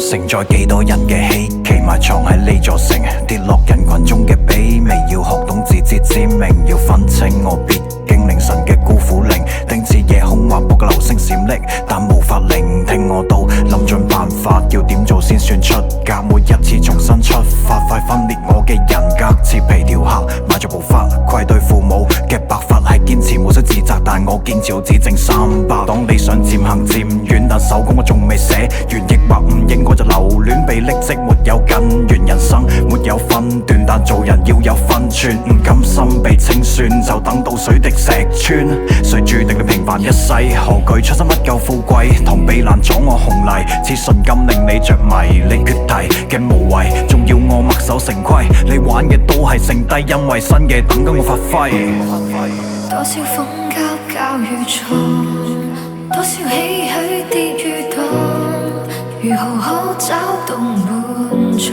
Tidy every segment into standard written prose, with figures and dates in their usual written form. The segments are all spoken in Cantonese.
承載幾多人嘅希冀，埋藏喺呢座城，跌落人群中嘅卑微，要學懂自知之明，要分清我必經凌晨嘅孤苦伶，定似夜空劃破嘅流星閃爍，但無法聆聽我都諗盡辦法，要點做先算出格，每一次重新出發，快分裂我嘅人格，似皮條客買咗部花，愧對父母嘅白髮係堅持，冇需自責，但我堅持到只剩300。當你想漸行漸遠，但手稿我仲未寫完，抑或唔應我就留戀被匿跡，沒有根源，人生沒有分段，但做人要有分寸，唔甘心被清算，就等到水滴石穿。誰注定你平凡一世？何懼出身不夠富貴？螳臂攔阻我紅泥，似純金令你着迷。你決堤嘅無謂，仲要我墨守成規？你玩嘅都係剩低，因為新嘅等緊我發揮。多少風交與錯，多少唏噓跌與蕩，如何可找到滿座？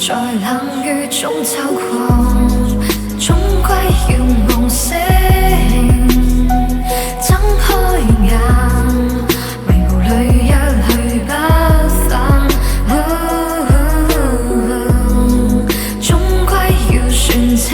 在冷雨中秋狂，終歸要夢醒。睜開眼，迷霧裏一去不返，終歸要算清。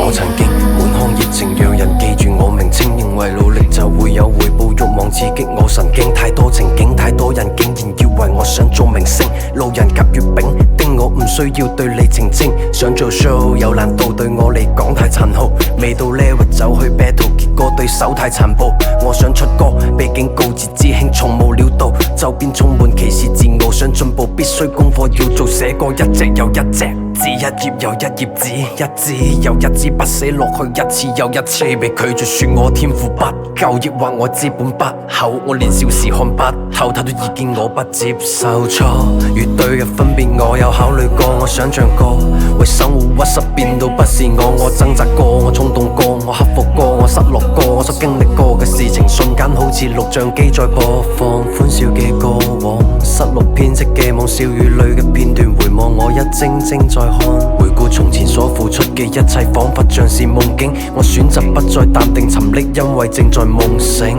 我曾經滿腔熱情讓人記住我名稱，認為努力就會有回報，慾望刺激我神經，太多情景太多人竟然以為我想做明星，路人甲乙丙丁我唔需要對你澄清，想做 show 有難度對我嚟講太殘酷，未到 level 走去 battle， 結果對手太殘暴，我想出歌被警告自知輕重無料到，周邊充滿歧視自傲，想進步必須功課要做，寫過一隻又一隻字，一頁又一頁紙，一支又一支筆寫落去，一次又一次被拒絕，說我天賦不夠，抑或我資本不厚，我年少時看不透，太多意見我不接受，錯與對嘅分別我有考慮過，我想象過為生活屈膝變到不是我掙扎過，我衝動過，我克服過，我失落過，我所經歷過嘅事情瞬間好似錄像機在播放，歡笑嘅過往，失落編織嘅夢，笑與淚嘅片段回望，我一幀幀在看，回顧從前所付出嘅一切，彷彿像是夢境，我選擇不再淡定沉溺，因為正在夢醒。